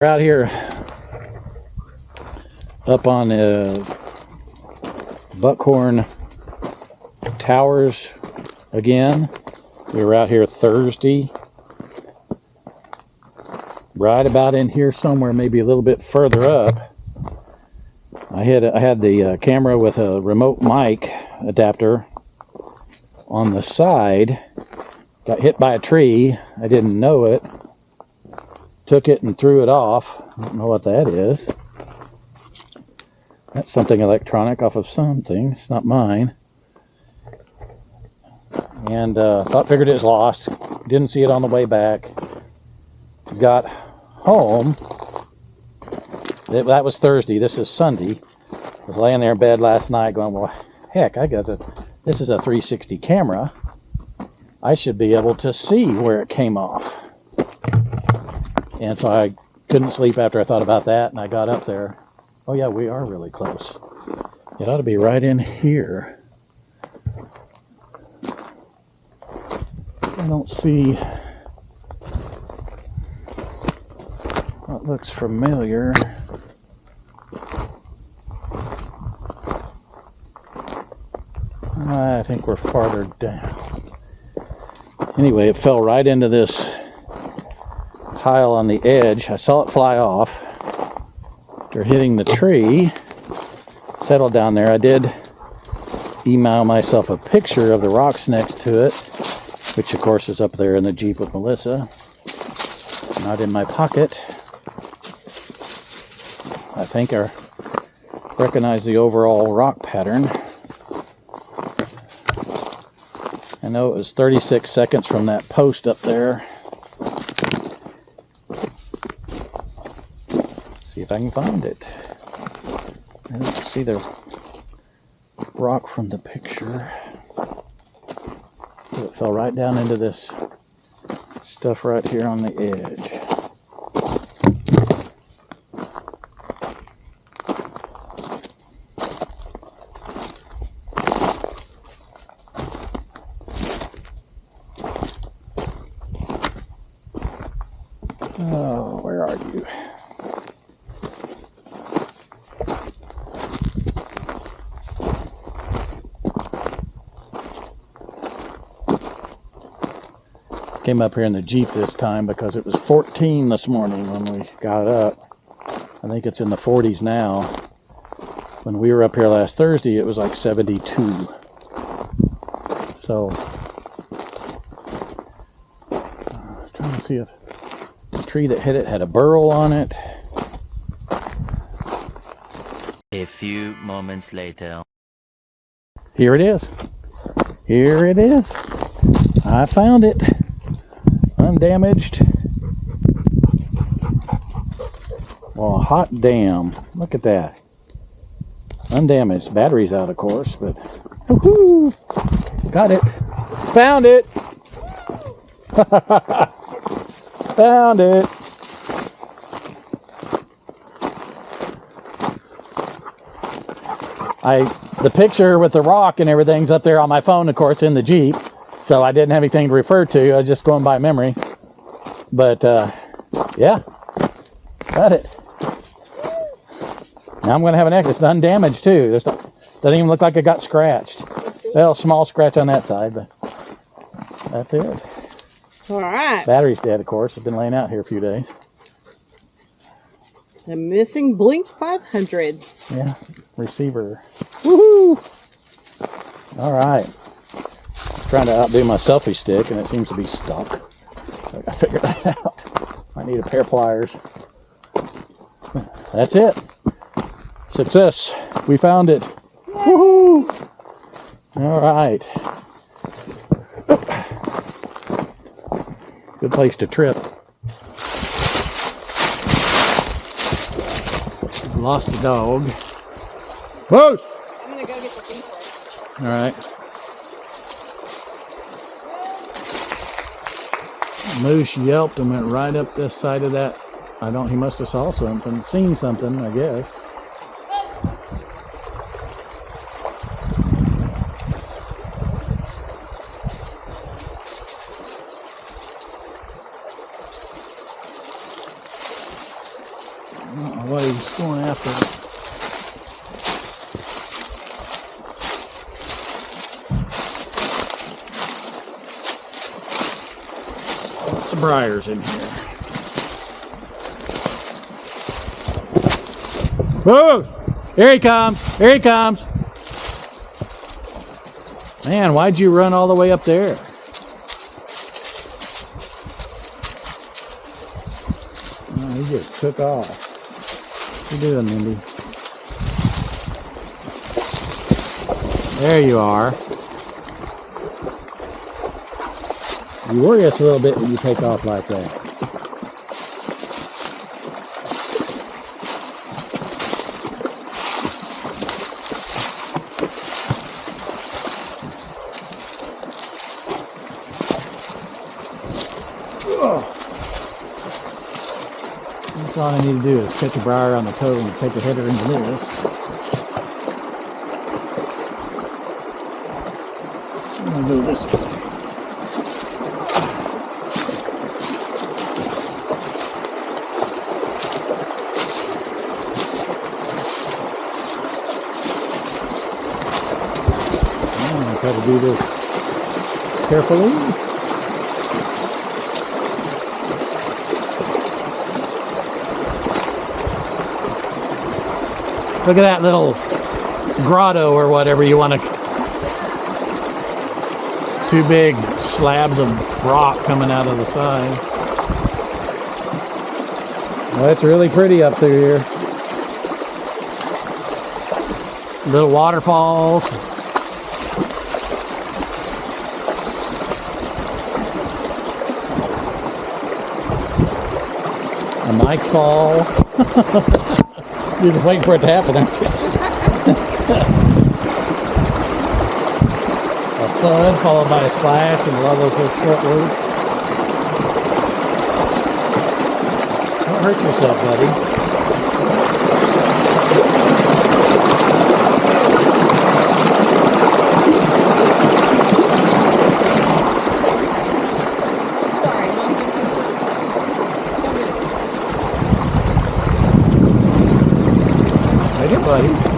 We're out here up on Buckhorn Towers again. We were out here Thursday, right about in here somewhere, maybe a little bit further up. I had the camera with a remote mic adapter on the side. Got hit by a tree. I didn't know it. Took it and threw it off. I don't know what that is. That's something electronic off of something. It's not mine. And figured it was lost. Didn't see it on the way back. Got home. That was Thursday. This is Sunday. I was laying there in bed last night going, well, heck, this is a 360 camera. I should be able to see where it came off. And so I couldn't sleep after I thought about that, and I got up there. Oh yeah, we are really close. It ought to be right in here. I don't see what looks familiar. I think we're farther down. Anyway, it fell right into this pile on the edge. I saw it fly off after hitting the tree. Settled down there. I did email myself a picture of the rocks next to it, which of course is up there in the Jeep with Melissa, not in my pocket. I think I recognize the overall rock pattern. I know it was 36 seconds from that post up there. See if I can find it. I don't see the rock from the picture. So it fell right down into this stuff right here on the edge. Oh, where are you? Came up here in the Jeep this time because it was 14 this morning when we got up. I think it's in the 40s now. When we were up here last Thursday, it was like 72. So, trying to see if the tree that hit it had a burl on it. A few moments later. Here it is. Here it is. I found it. Undamaged. Well, hot damn. Look at that. Undamaged. Battery's out, of course, but woohoo! Got it. Found it. Found it. The picture with the rock and everything's up there on my phone, of course, in the Jeep. So I didn't have anything to refer to. I was just going by memory. But, yeah. Got it. Now I'm going to have an extra. It's undamaged, too. Doesn't even look like it got scratched. Well, small scratch on that side, but that's it. All right. Battery's dead, of course. It's been laying out here a few days. The missing Blink 500. Yeah. Receiver. Woohoo! All right. Trying to outdo my selfie stick, and it seems to be stuck. So I gotta figure that out. I need a pair of pliers. That's it. Success. We found it. Woohoo! All right. Good place to trip. Lost the dog. Whoa! I'm gonna go get the pink one. All right. Moose yelped and went right up this side of that. He must have saw something, seen something, I guess. don't know what he's going after. Lots of briars in here. Whoa! Here he comes! Here he comes! Man, why'd you run all the way up there? Oh, he just took off. What you doing, Mindy? There you are. You worry us a little bit when you take off like that. That's all I need to do is catch a briar on the toe and take a header into this. I'm going to go this way. I'm going to try to do this carefully. Look at that little grotto or whatever you want to. Two big slabs of rock coming out of the side. Well, it's really pretty up through here. Little waterfalls. A mic fall. You're just waiting for it to happen, aren't you? A thud followed by a splash, and a lot of those are short words. Don't hurt yourself, buddy. Sorry, Mom. Right here, buddy.